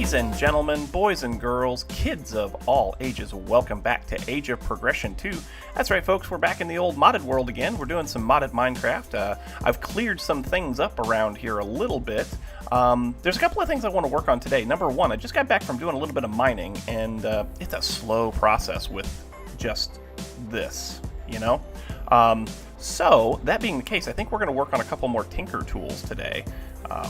Ladies and gentlemen, boys and girls, kids of all ages, welcome back to Age of Progression 2. That's right, folks, we're back in the old modded world again. We're doing some modded Minecraft. I've cleared some things up around here a little bit. There's a couple of things I want to work on today. Number one, I just got back from doing a little bit of mining, and it's a slow process with just this, you know? So, that being the case, I think we're going to work on a couple more tinker tools today.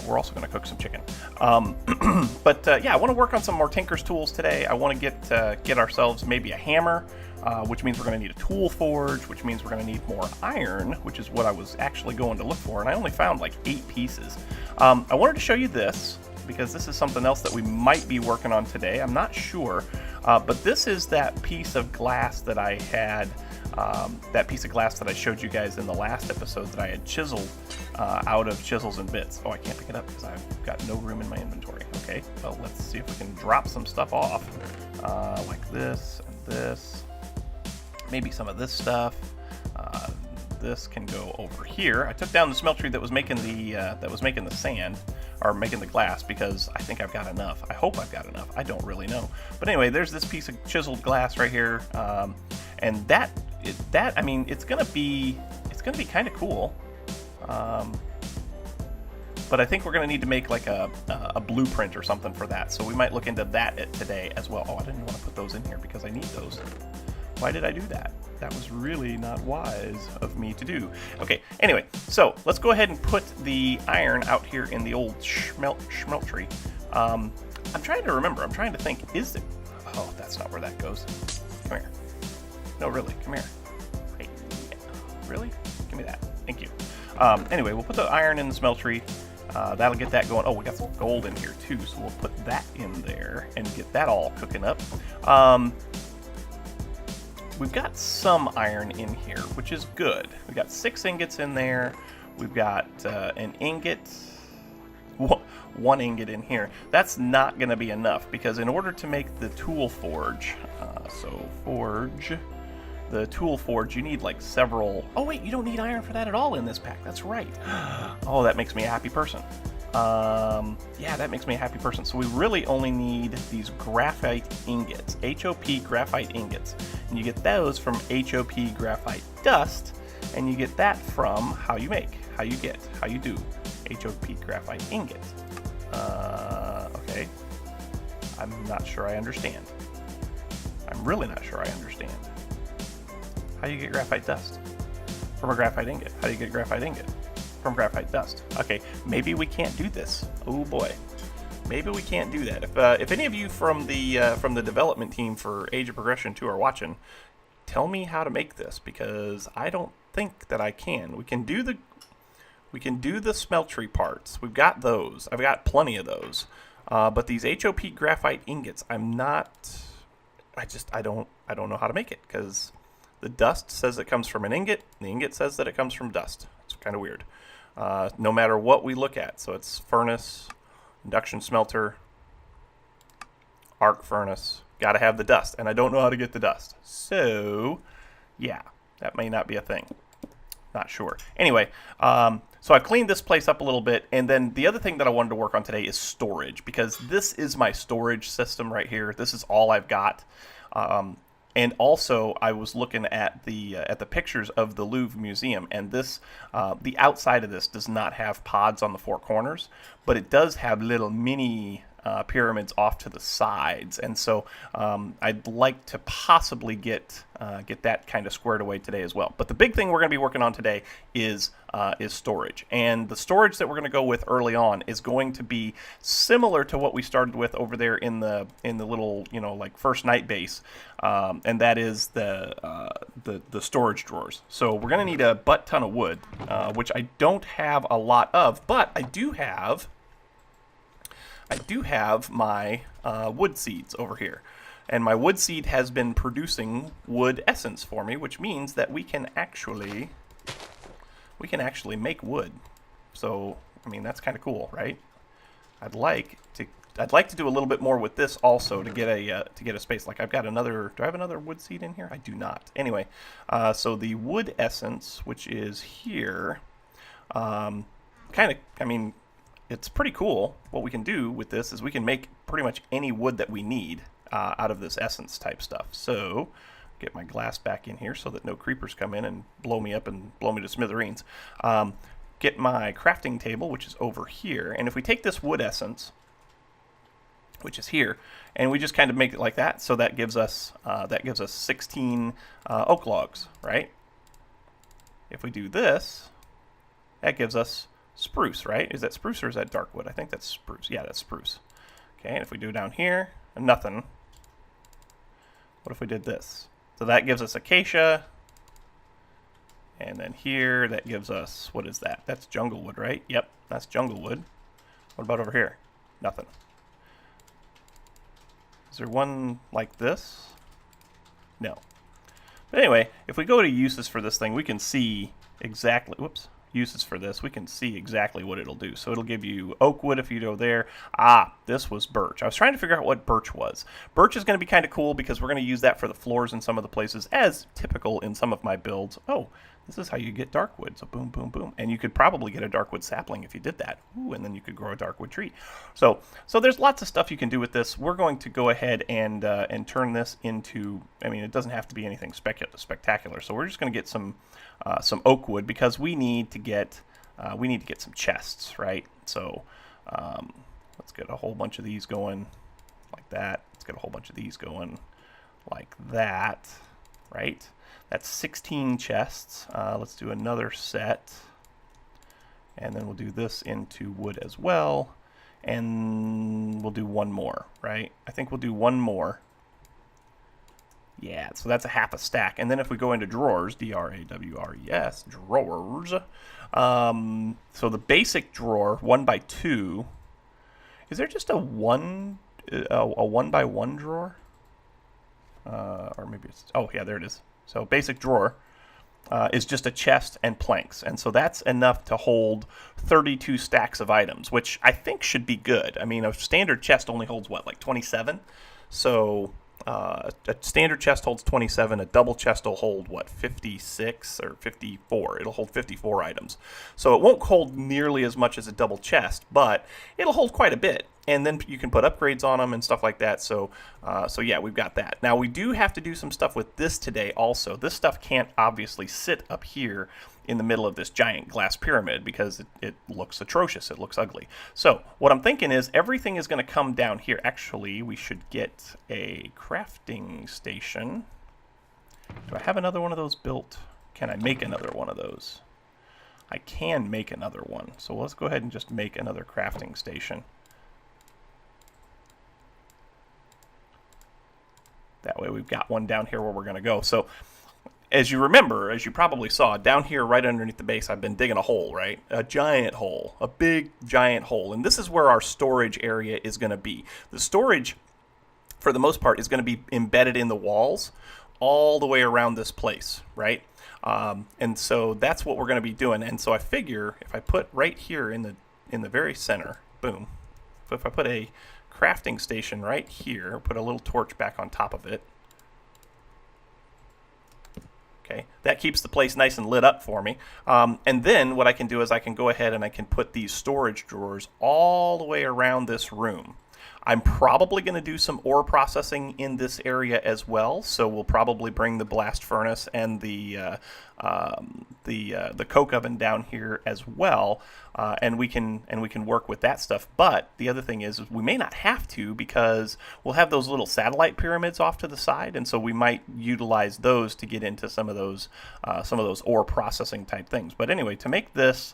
We're also going to cook some chicken. Yeah, I want to work on some more tinker's tools today. I want to get ourselves maybe a hammer, which means we're going to need a tool forge, which means we're going to need more iron, which is what I was actually going to look for, and I only found like 8 pieces. I wanted to show you this, because this is something else that we might be working on today. I'm not sure, but this is that piece of glass that I had, that piece of glass that I showed you guys in the last episode that I had chiseled out of chisels and bits. Oh, I can't pick it up because I've got no room in my inventory. Okay, well, let's see if we can drop some stuff off, like this and this. Maybe some of this stuff. This can go over here. I took down the smeltery that was making the sand, or making the glass, because I think I've got enough. I hope I've got enough. I don't really know. But anyway, there's this piece of chiseled glass right here, and I mean, it's gonna be kind of cool. But I think we're gonna need to make like a blueprint or something for that. So we might look into that today as well. Oh, I didn't want to put those in here because I need those. Why did I do that? That was really not wise of me to do. Okay, anyway, so let's go ahead and put the iron out here in the old smeltery. I'm trying to remember. I'm trying to think. Is it? Oh, that's not where that goes. Come here. No, really. Come here. Hey, really? Give me that. Thank you. Anyway, we'll put the iron in the smeltery. That'll get that going. Oh, we got some gold in here too, so we'll put that in there and get that all cooking up. We've got some iron in here, which is good. We've got 6 ingots in there. We've got an ingot, 1 ingot in here. That's not going to be enough, because in order to make the tool forge, the tool forge, you need like several... Oh wait, you don't need iron for that at all in this pack. That's right. Oh, that makes me a happy person. Yeah, that makes me a happy person. So we really only need these graphite ingots, HOP graphite ingots. And you get those from HOP graphite dust, and you get that from how you do HOP graphite ingot. Okay. I'm not sure I understand. I'm really not sure I understand. How do you get graphite dust? From a graphite ingot. How do you get graphite ingot? From graphite dust. Okay, maybe we can't do this. Oh boy, maybe we can't do that. If any of you from the development team for Age of Progression 2 are watching, tell me how to make this, because I don't think that I can. We can do the smeltery parts. We've got those. I've got plenty of those. But these HOP graphite ingots, I don't know how to make it, because the dust says it comes from an ingot. The ingot says that it comes from dust. It's kind of weird. No matter what we look at. So it's furnace, induction smelter, arc furnace. Got to have the dust, and I don't know how to get the dust. So, yeah, that may not be a thing. Not sure. Anyway, so I've cleaned this place up a little bit, and then the other thing that I wanted to work on today is storage, because this is my storage system right here. This is all I've got. And also, I was looking at the pictures of the Louvre Museum, and this the outside of this does not have pods on the 4 corners, but it does have little mini pyramids off to the sides, and so I'd like to possibly get that kind of squared away today as well. But the big thing we're going to be working on today is storage, and the storage that we're going to go with early on is going to be similar to what we started with over there in the little, you know, like first night base, and that is the storage drawers. So we're going to need a butt ton of wood, which I don't have a lot of, but I do have my wood seeds over here. And my wood seed has been producing wood essence for me, which means that we can actually make wood. So, I mean, that's kind of cool, right? I'd like to do a little bit more with this also to get a space. Like, I've got another. Do I have another wood seed in here? I do not. Anyway, so the wood essence, which is here, kind of. I mean, it's pretty cool. What we can do with this is we can make pretty much any wood that we need out of this essence type stuff. So get my glass back in here so that no creepers come in and blow me up and blow me to smithereens. Get my crafting table, which is over here, and if we take this wood essence, which is here, and we just kind of make it like that, so that gives us 16 oak logs, right? If we do this, that gives us spruce, right? Is that spruce or is that dark wood? I think that's spruce. Yeah, that's spruce. Okay, and if we do down here, nothing. What if we did this? So that gives us acacia. And then here, that gives us, what is that? That's jungle wood, right? Yep, that's jungle wood. What about over here? Nothing. Is there one like this? No. But anyway, if we go to uses for this thing, we can see exactly, whoops, uses for this, we can see exactly what it'll do. So it'll give you oak wood if you go there. This was birch. I was trying to figure out what birch was. Birch is going to be kind of cool because we're going to use that for the floors in some of the places, as typical in some of my builds. Oh, this is how you get dark wood. So boom, boom, boom. And you could probably get a dark wood sapling if you did that. Ooh, and then you could grow a dark wood tree. So there's lots of stuff you can do with this. We're going to go ahead and turn this into, I mean, it doesn't have to be anything spectacular. So we're just going to get some oak wood because we need to get some chests, right? So let's get a whole bunch of these going like that. Let's get a whole bunch of these going like that, right? That's 16 chests. Let's do another set. And then we'll do this into wood as well. And we'll do one more, right? I think we'll do one more. Yeah, so that's a half a stack. And then if we go into drawers, D-R-A-W-R-E-S, drawers. So the basic drawer, 1x2. Is there just a 1x1 drawer? Or maybe it's, oh yeah, there it is. So basic drawer is just a chest and planks. And so that's enough to hold 32 stacks of items, which I think should be good. I mean, a standard chest only holds, what, like 27? So a standard chest holds 27. A double chest will hold, what, 56 or 54? It'll hold 54 items. So it won't hold nearly as much as a double chest, but it'll hold quite a bit. And then you can put upgrades on them and stuff like that. So yeah, we've got that. Now, we do have to do some stuff with this today also. This stuff can't obviously sit up here in the middle of this giant glass pyramid because it looks atrocious. It looks ugly. So what I'm thinking is everything is going to come down here. Actually, we should get a crafting station. Do I have another one of those built? Can I make another one of those? I can make another one. So let's go ahead and just make another crafting station. That way we've got one down here where we're going to go. So as you remember, as you probably saw, down here right underneath the base, I've been digging a hole, right? A giant hole, a big giant hole. And this is where our storage area is going to be. The storage, for the most part, is going to be embedded in the walls all the way around this place, right? And so that's what we're going to be doing. And so I figure if I put right here in the very center, boom, if I put a crafting station right here, put a little torch back on top of it. Okay, that keeps the place nice and lit up for me. And then what I can do is I can go ahead and I can put these storage drawers all the way around this room. I'm probably going to do some ore processing in this area as well, so we'll probably bring the blast furnace and the coke oven down here as well, and we can work with that stuff. But the other thing is we may not have to because we'll have those little satellite pyramids off to the side, and so we might utilize those to get into some of those ore processing type things. But anyway, to make this.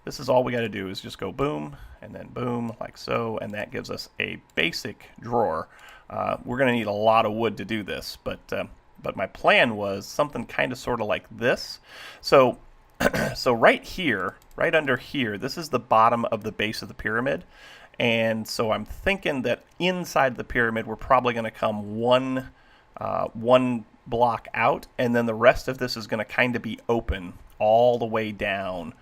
This is all we got to do is just go boom and then boom like so, and that gives us a basic drawer. We're going to need a lot of wood to do this, but my plan was something kind of sort of like this. So so right here, right under here, this is the bottom of the base of the pyramid, and so I'm thinking that inside the pyramid we're probably going to come one block out, and then the rest of this is going to kind of be open all the way down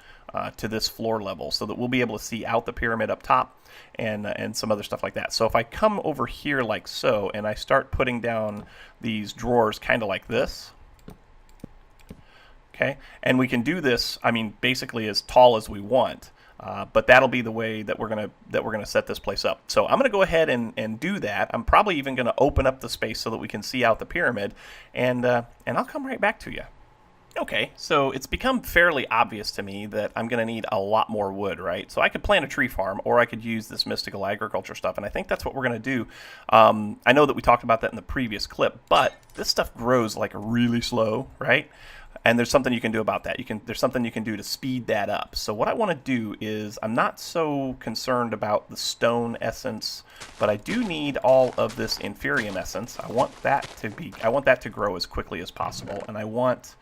to this floor level, so that we'll be able to see out the pyramid up top and some other stuff like that. So if I come over here like so, and I start putting down these drawers kind of like this, okay, and we can do this, I mean, basically as tall as we want. But that'll be the way that we're gonna set this place up. So I'm gonna go ahead and do that. I'm probably even gonna open up the space so that we can see out the pyramid, and I'll come right back to you. Okay, so it's become fairly obvious to me that I'm going to need a lot more wood, right? So I could plant a tree farm, or I could use this mystical agriculture stuff, and I think that's what we're going to do. I know that we talked about that in the previous clip, but this stuff grows like really slow, right? And there's something you can do about that. There's something you can do to speed that up. So what I want to do is, I'm not so concerned about the stone essence, but I do need all of this inferium essence. I want that to grow as quickly as possible, and I want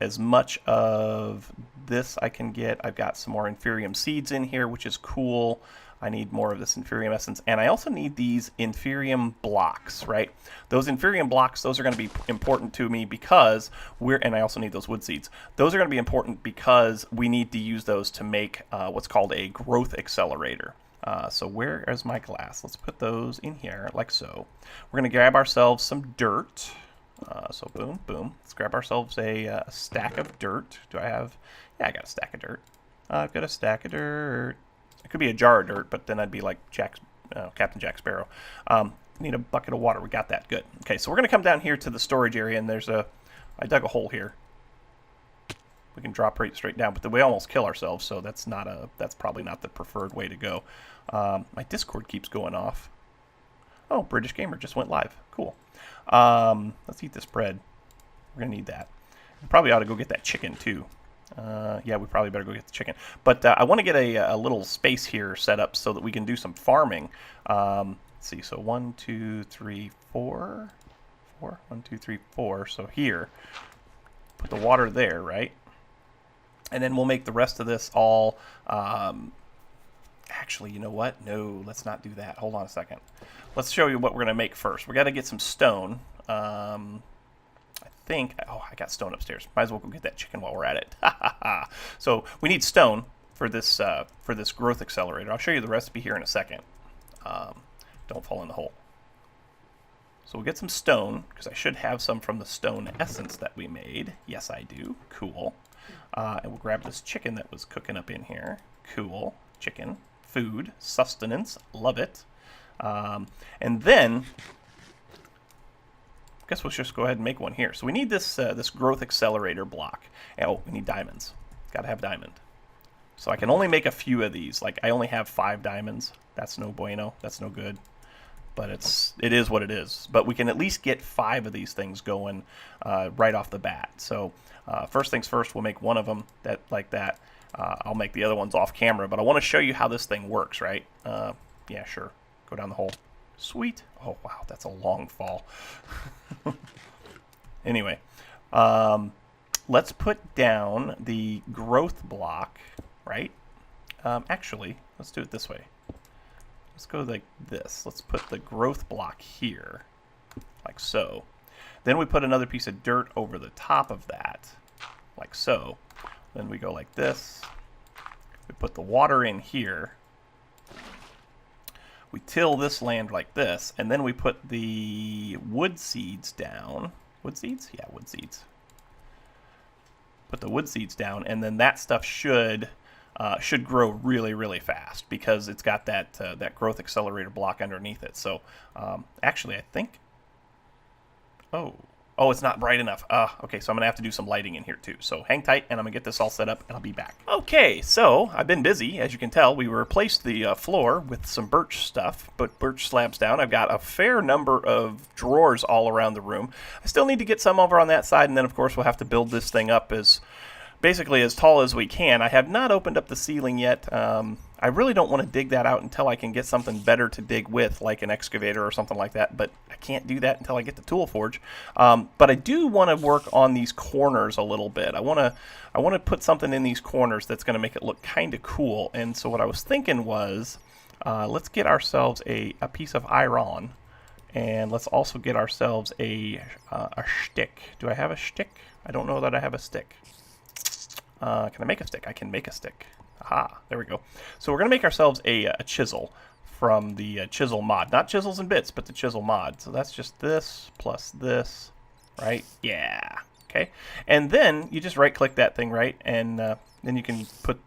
as much of this I can get. I've got some more inferium seeds in here, which is cool. I need more of this inferium essence, and I also need these inferium blocks, right? Those inferium blocks, those are going to be important to me because and I also need those wood seeds. Those are going to be important because we need to use those to make what's called a growth accelerator. So where is my glass? Let's put those in here like so. We're going to grab ourselves some dirt. So boom, boom. Let's grab ourselves a stack of dirt. Do I have? Yeah, I got a stack of dirt. I've got a stack of dirt. It could be a jar of dirt, but then I'd be like Captain Jack Sparrow. Need a bucket of water. We got that. Good. Okay, so we're going to come down here to the storage area, and I dug a hole here. We can drop right straight down, but we almost kill ourselves, so that's probably not the preferred way to go. My Discord keeps going off. Oh, British Gamer just went live. Cool. Let's eat this bread. We're going to need that. We probably ought to go get that chicken, too. Yeah, we probably better go get the chicken. But I want to get a little space here set up so that we can do some farming. Let's see, so 1, 2, 3, 4. 1, 2, 3, 4. So here, put the water there, right? And then we'll make the rest of this all... Actually, you know what? No, let's not do that. Hold on a second. Let's show you what we're going to make first. We got to get some stone. I think... Oh, I got stone upstairs. Might as well go get that chicken while we're at it. So we need stone for this growth accelerator. I'll show you the recipe here in a second. Don't fall in the hole. So we'll get some stone, because I should have some from the stone essence that we made. Yes, I do. Cool. And we'll grab this chicken that was cooking up in here. Cool. Chicken. Food. Sustenance. Love it. And then... I guess we'll just go ahead and make one here. So we need this this growth accelerator block. And, oh, we need diamonds. Got to have diamond. So I can only make a few of these. Like, I only have 5 diamonds. That's no bueno. That's no good. But it is what it is. But we can at least get 5 of these things going right off the bat. So first things first, we'll make one of them like that. I'll make the other ones off camera. But I want to show you how this thing works, right? Yeah, sure. Go down the hole. Sweet. Oh, wow, that's a long fall. Anyway, let's put down the growth block, right? Actually, let's do it this way. Let's go like this. Let's put the growth block here, like so. Then we put another piece of dirt over the top of that, like so. Then we go like this. We put the water in here. We till this land like this, and then we put the wood seeds down. Wood seeds? Yeah, wood seeds. Put the wood seeds down, and then that stuff should grow really, really fast because it's got that that growth accelerator block underneath it. So actually, I think... Oh, it's not bright enough. Okay, so I'm going to have to do some lighting in here too. So hang tight, and I'm going to get this all set up, and I'll be back. Okay, so I've been busy. As you can tell, we replaced the floor with some birch stuff, but birch slabs down. I've got a fair number of drawers all around the room. I still need to get some over on that side, and then, of course, we'll have to build this thing up basically as tall as we can. I have not opened up the ceiling yet. I really don't want to dig that out until I can get something better to dig with, like an excavator or something like that, but I can't do that until I get the tool forge. But I do want to work on these corners a little bit. I want to put something in these corners that's going to make it look kind of cool. And so what I was thinking was, let's get ourselves a piece of iron, and let's also get ourselves a stick. Do I have a stick? I don't know that I have a stick. Can I make a stick? I can make a stick. Aha, there we go. So we're going to make ourselves a chisel from the chisel mod. Not chisels and bits, but the chisel mod. So that's just this plus this, right? Yeah. Okay. And then you just right-click that thing, right? And then you can put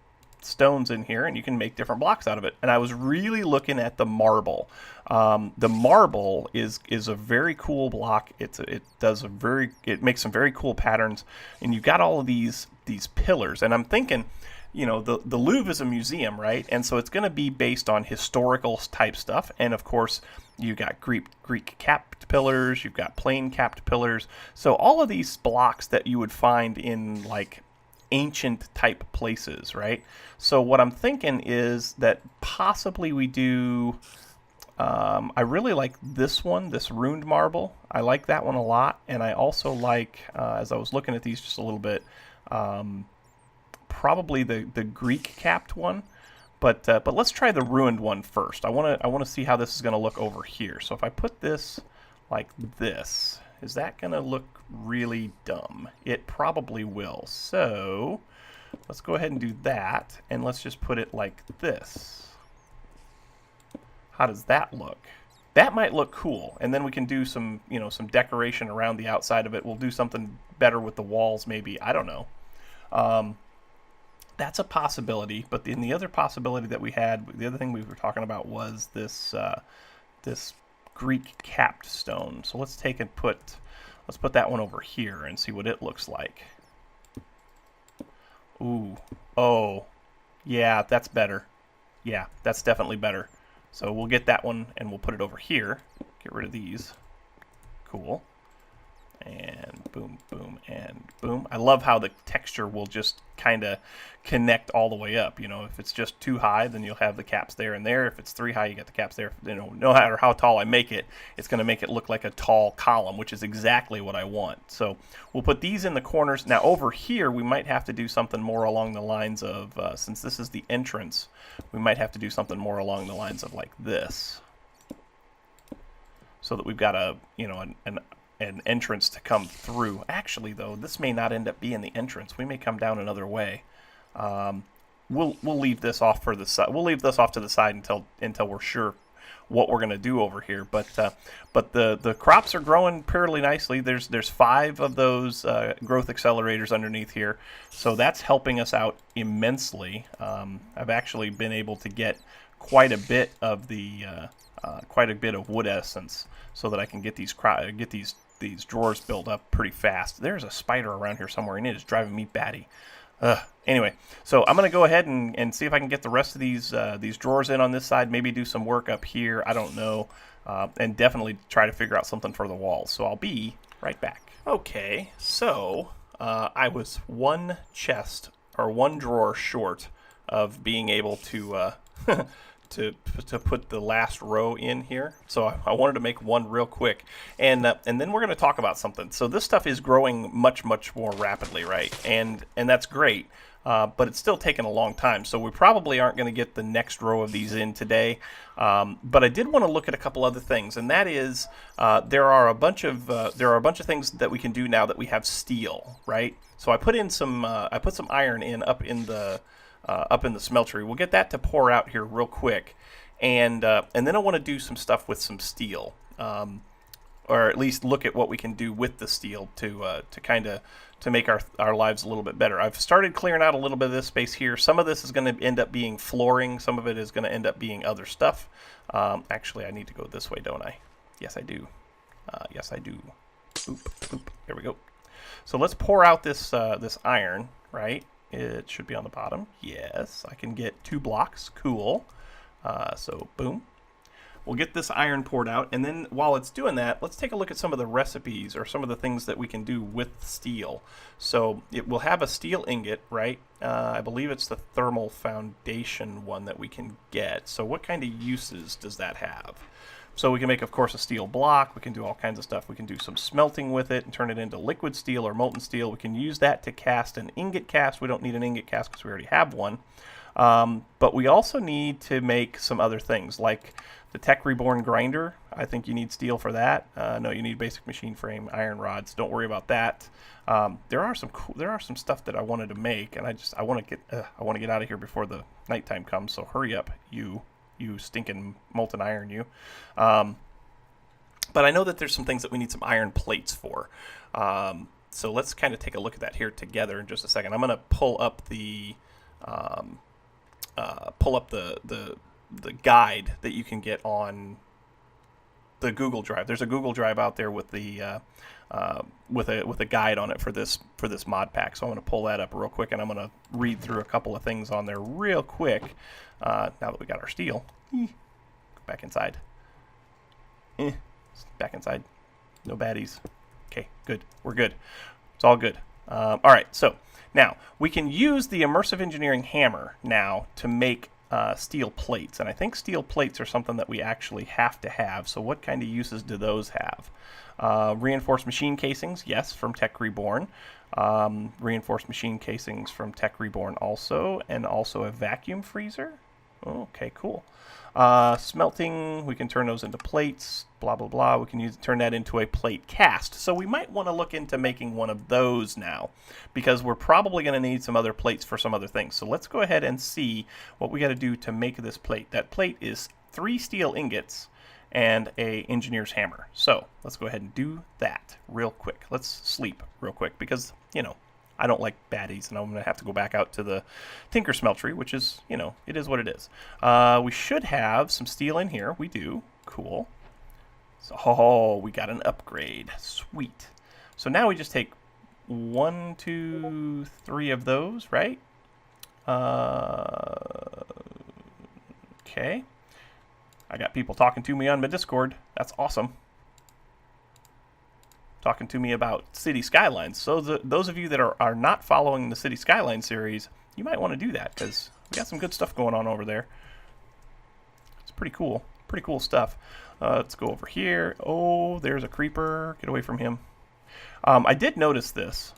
stones in here, and you can make different blocks out of it. And I was really looking at the marble. The marble is a very cool block. It makes some very cool patterns, and you've got all of these pillars. And I'm thinking, you know, the Louvre is a museum, right? And so it's going to be based on historical type stuff. And of course, you got Greek capped pillars, you've got plain capped pillars. So all of these blocks that you would find in like ancient type places, right? So what I'm thinking is that possibly we do. I really like this one, this ruined marble. I like that one a lot, and I also like, as I was looking at these just a little bit, probably the Greek capped one. But let's try the ruined one first. I want to see how this is going to look over here. So if I put this like this, is that going to look really dumb? It probably will. So let's go ahead and do that, and let's just put it like this. How does that look? That might look cool, and then we can do some, you know, some decoration around the outside of it. We'll do something better with the walls, maybe. I don't know. That's a possibility. But then the other possibility that we had, the other thing we were talking about was this this Greek capped stone. So let's take and let's put that one over here and see what it looks like. Ooh, oh, yeah, that's better. Yeah, that's definitely better. So we'll get that one and we'll put it over here. Get rid of these. Cool. And boom, boom, and boom. I love how the texture will just kind of connect all the way up. You know, if it's just too high, then you'll have the caps there and there. If it's 3 high, you got the caps there. You know, no matter how tall I make it, it's going to make it look like a tall column, which is exactly what I want. So we'll put these in the corners. Now over here, we might have to do something more along the lines of, since this is the entrance, we might have to do something more along the lines of like this, so that we've got a, you know, an entrance to come through. Actually, though, this may not end up being the entrance. We may come down another way. We'll leave this off for the side. We'll leave this off to the side until we're sure what we're going to do over here. But the crops are growing fairly nicely. There's 5 of those growth accelerators underneath here, so that's helping us out immensely. I've actually been able to get quite a bit of wood essence, so that I can get these drawers built up pretty fast. There's a spider around here somewhere, and it is driving me batty. Anyway, so I'm going to go ahead and see if I can get the rest of these drawers in on this side, maybe do some work up here, I don't know, and definitely try to figure out something for the walls. So I'll be right back. Okay, so I was one chest, or one drawer short of being able to to put the last row in here. So I wanted to make one real quick, and then we're going to talk about something. So this stuff is growing much more rapidly, right? And that's great, but it's still taking a long time. So we probably aren't going to get the next row of these in today. But I did want to look at a couple other things, and that is there are a bunch of things that we can do now that we have steel, right? So I put some iron in up in the smeltery. We'll get that to pour out here real quick, and then I want to do some stuff with some steel, or at least look at what we can do with the steel to make our lives a little bit better. I've started clearing out a little bit of this space here. Some of this is going to end up being flooring. Some of it is going to end up being other stuff. Actually, I need to go this way, don't I? Yes, I do. Yes, I do. Oop, oop. There we go. So let's pour out this iron, right? It should be on the bottom. Yes, I can get 2 blocks. Cool. So boom. We'll get this iron poured out, and then while it's doing that, let's take a look at some of the recipes or some of the things that we can do with steel. So it will have a steel ingot, right? I believe it's the thermal foundation one that we can get. So what kind of uses does that have? So we can make, of course, a steel block. We can do all kinds of stuff. We can do some smelting with it and turn it into liquid steel or molten steel. We can use that to cast an ingot cast. We don't need an ingot cast because we already have one. But we also need to make some other things, like the Tech Reborn grinder. I think you need steel for that. No, you need basic machine frame, iron rods. Don't worry about that. There are some stuff that I wanted to make, and I want to get out of here before the nighttime comes. So hurry up, you stinking molten iron, you. But I know that there's some things that we need some iron plates for. So let's kind of take a look at that here together in just a second. I'm going to pull up the pull up the guide that you can get on the Google Drive. There's a Google Drive out there with the with a guide on it for this mod pack. So I'm going to pull that up real quick, and I'm going to read through a couple of things on there real quick. Now that we got our steel, go back inside. Back inside. No baddies. Okay, good. We're good. It's all good. All right. So now we can use the immersive engineering hammer now to make steel plates, and I think steel plates are something that we actually have to have. So what kind of uses do those have? Reinforced machine casings, yes, from Tech Reborn. Reinforced machine casings from Tech Reborn also, and also a vacuum freezer. Okay, cool. Smelting, we can turn those into plates, blah, blah, blah. We can turn that into a plate cast. So we might want to look into making one of those now, because we're probably going to need some other plates for some other things. So let's go ahead and see what we got to do to make this plate. That plate is 3 steel ingots and a engineer's hammer. So let's go ahead and do that real quick. Let's sleep real quick, because, you know, I don't like baddies, and I'm going to have to go back out to the Tinker Smeltery, which is, you know, it is what it is. We should have some steel in here. We do. Cool. So, oh, we got an upgrade. Sweet. So now we just take 1, 2, 3 of those, right? Okay. I got people talking to me on my Discord. That's awesome. Talking to me about City Skylines. So those of you that are not following the City Skylines series, you might want to do that, because we got some good stuff going on over there. It's pretty cool. Pretty cool stuff. Let's go over here. Oh, there's a creeper. Get away from him. I did notice this.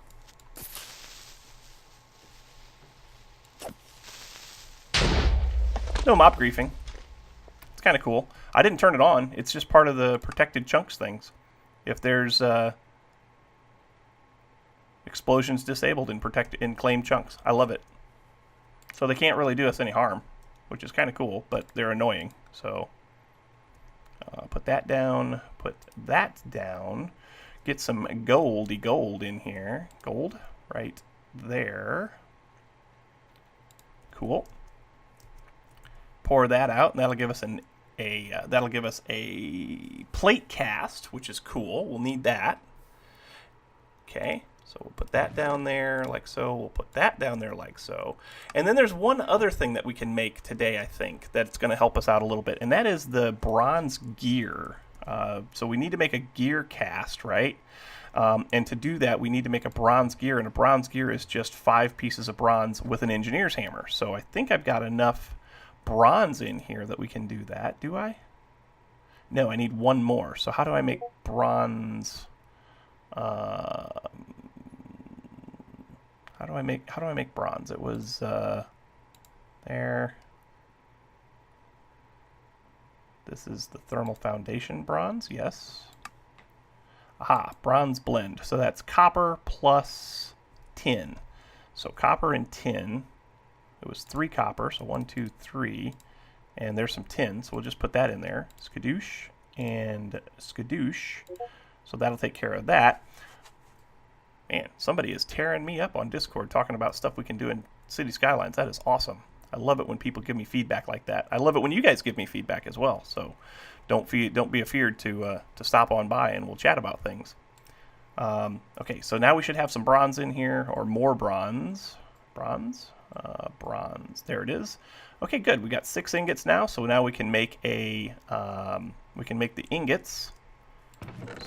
No mob griefing. It's kind of cool. I didn't turn it on. It's just part of the protected chunks things. If there's explosions disabled in claimed chunks. I love it. So they can't really do us any harm, which is kind of cool, but they're annoying. So put that down, put that down, get some goldy gold in here. Gold right there. Cool. Pour that out, and that'll give us a plate cast, which is cool. We'll need that. Okay, so we'll put that down there like so. We'll put that down there like so. And then there's one other thing that we can make today, I think, that's going to help us out a little bit, and that is the bronze gear. So we need to make a gear cast, right? And to do that, we need to make a bronze gear, and a bronze gear is just 5 pieces of bronze with an engineer's hammer. So I think I've got enough bronze in here that we can do that. Do I? No, I need 1 more. So how do I make bronze? How do I make bronze? It was there. This is the thermal foundation bronze. Yes. Aha, bronze blend. So that's copper plus tin. So copper and tin. It was 3 copper, so 1, 2, 3, and there's some tin, so we'll just put that in there. Skadoosh and skadoosh. So that'll take care of that. Man, somebody is tearing me up on Discord talking about stuff we can do in City Skylines. That is awesome. I love it when people give me feedback like that. I love it when you guys give me feedback as well. So don't be afeared to stop on by, and we'll chat about things. Okay, so now we should have some bronze in here, or more bronze. Bronze. There it is. Okay, good. We got 6 ingots now, so now we can make the ingots.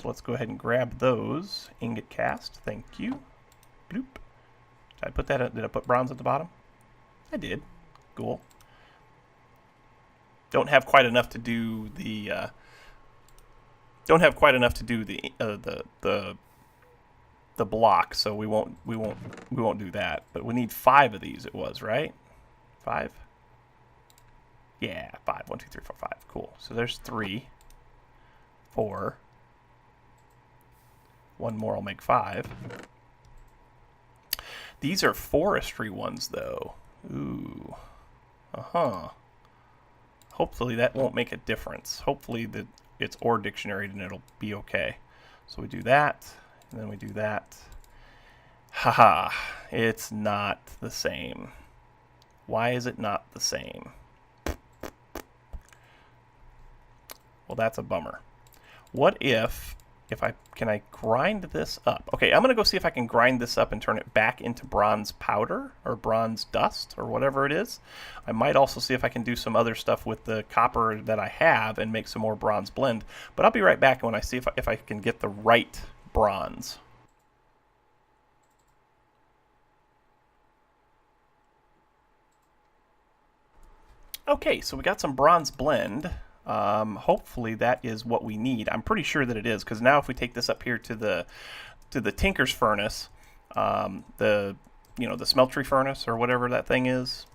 So let's go ahead and grab those. Ingot cast. Thank you. Bloop. Did I put bronze at the bottom? I did. Cool. Don't have quite enough to do the block, so we won't do that. But we need 5 of these. It was right. 5. Yeah, 5. 1, 2, 3, 4, 5. Cool. So there's 3, 4. 1 more will make 5. These are forestry ones, though. Ooh. Hopefully that won't make a difference. Hopefully that it's ore dictionary and it'll be okay. So we do that. And then we do that. Haha, it's not the same. Why is it not the same? Well, that's a bummer. What if can I grind this up? Okay, I'm going to go see if I can grind this up and turn it back into bronze powder or bronze dust or whatever it is. I might also see if I can do some other stuff with the copper that I have and make some more bronze blend. But I'll be right back when I see if I can get the right bronze. Okay, so we got some bronze blend. Hopefully that is what we need. I'm pretty sure that it is, because now if we take this up here to the tinker's furnace, the smeltery furnace or whatever that thing is,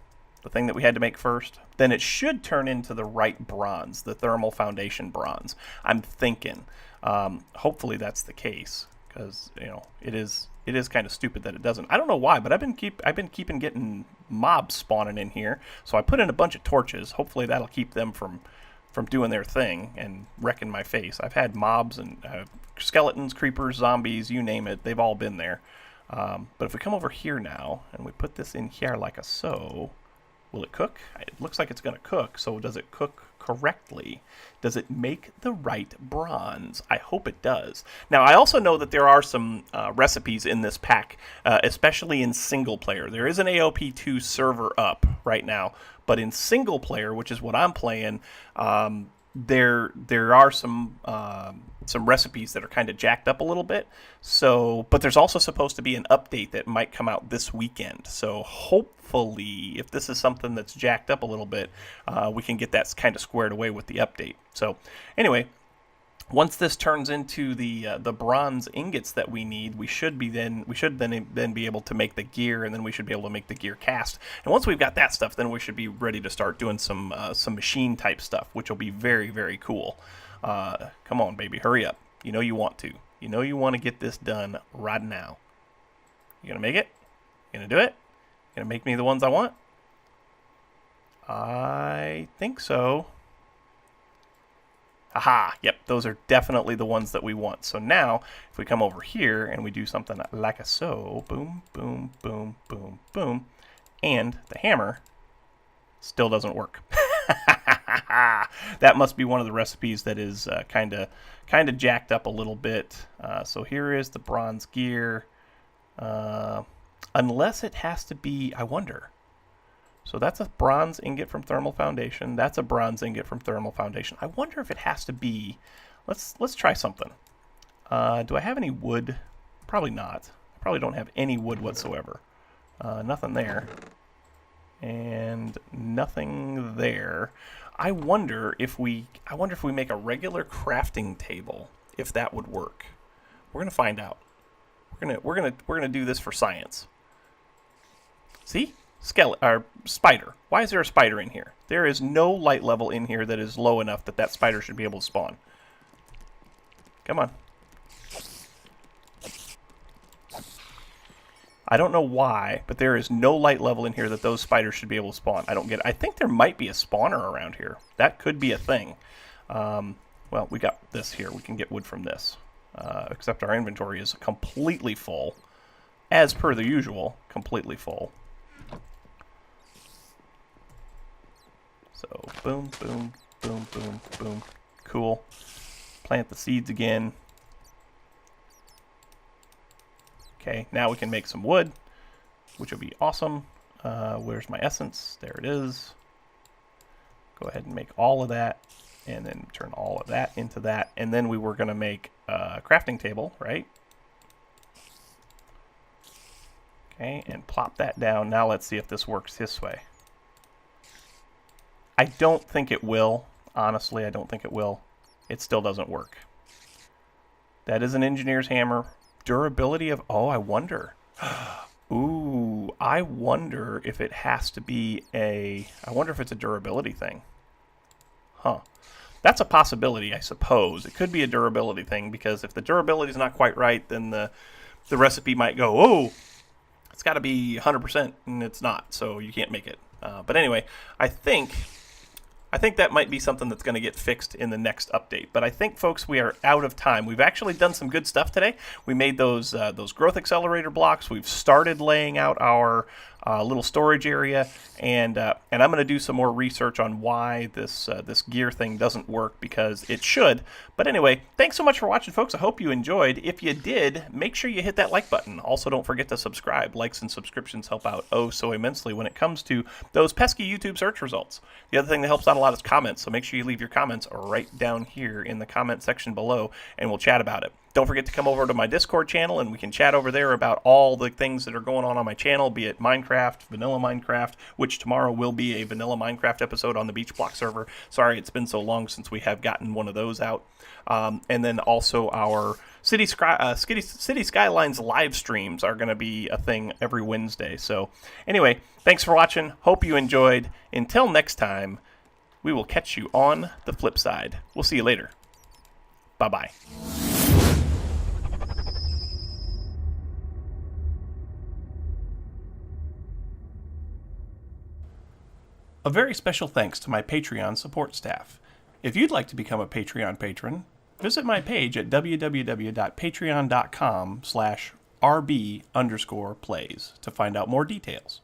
the thing that we had to make first, then it should turn into the right bronze, the thermal foundation bronze. I'm thinking. Hopefully that's the case, because it is kind of stupid that it doesn't. I don't know why, but I've been keeping getting mobs spawning in here. So I put in a bunch of torches. Hopefully that'll keep them from doing their thing and wrecking my face. I've had mobs and skeletons, creepers, zombies, you name it. They've all been there. But if we come over here now and we put this in here like so, will it cook? It looks like it's going to cook. So does it cook correctly? Does it make the right bronze? I hope it does. Now, I also know that there are some recipes in this pack, especially in single player. There is an AOP2 server up right now, but in single player, which is what I'm playing, there are some recipes that are kind of jacked up a little bit. So, but there's also supposed to be an update that might come out this weekend. So hopefully, if this is something that's jacked up a little bit, we can get that kind of squared away with the update. So anyway, once this turns into the bronze ingots that we need, we should then be able to make the gear, and then we should be able to make the gear cast. And once we've got that stuff, then we should be ready to start doing some machine type stuff, which will be very, very cool. Come on, baby, hurry up. You know you want to. You know you want to get this done right now. You gonna make it? You gonna do it? You gonna make me the ones I want? I think so. Aha, yep, those are definitely the ones that we want. So now, if we come over here and we do something like so, boom, boom, boom, boom, boom, and the hammer still doesn't work. That must be one of the recipes that is kind of jacked up a little bit. So here is the bronze gear. Unless it has to be, I wonder. So that's a bronze ingot from thermal foundation. That's a bronze ingot from thermal foundation. I wonder if it has to be. Let's try something. Do I have any wood? Probably not. I probably don't have any wood whatsoever. Nothing there. And nothing there. I wonder if we make a regular crafting table, if that would work. We're gonna find out. We're gonna do this for science. See? Spider. Why is there a spider in here? There is no light level in here that is low enough that spider should be able to spawn. Come on. I don't know why, but there is no light level in here that those spiders should be able to spawn. I don't get it. I think there might be a spawner around here. That could be a thing. Well, we got this here. We can get wood from this. Except our inventory is completely full. As per the usual, completely full. So, boom, boom, boom, boom, boom. Cool. Plant the seeds again. Okay, now we can make some wood, which will be awesome. Where's my essence? There it is. Go ahead and make all of that, and then turn all of that into that. And then we were going to make a crafting table, right? Okay, and plop that down. Now let's see if this works this way. I don't think it will. Honestly, I don't think it will. It still doesn't work. That is an engineer's hammer. Durability of... Oh, I wonder. Ooh, I wonder if it has to be a... I wonder if it's a durability thing. Huh. That's a possibility, I suppose. It could be a durability thing, because if the durability is not quite right, then the recipe might go, oh, it's got to be 100%, and it's not, so you can't make it. But anyway, I think that might be something that's going to get fixed in the next update. But I think, folks, we are out of time. We've actually done some good stuff today. We made those growth accelerator blocks. We've started laying out our little storage area, and I'm going to do some more research on why this gear thing doesn't work, because it should. But anyway, thanks so much for watching, folks. I hope you enjoyed. If you did, make sure you hit that like button. Also, don't forget to subscribe. Likes and subscriptions help out oh so immensely when it comes to those pesky YouTube search results. The other thing that helps out a lot is comments, so make sure you leave your comments right down here in the comment section below, and we'll chat about it. Don't forget to come over to my Discord channel, and we can chat over there about all the things that are going on my channel, be it Minecraft, vanilla Minecraft, which tomorrow will be a vanilla Minecraft episode on the Beach Block server. Sorry, it's been so long since we have gotten one of those out. And then also our City Skylines live streams are going to be a thing every Wednesday. So anyway, thanks for watching. Hope you enjoyed. Until next time, we will catch you on the flip side. We'll see you later. Bye-bye. A very special thanks to my Patreon support staff. If you'd like to become a Patreon patron, visit my page at www.patreon.com/rb_plays to find out more details.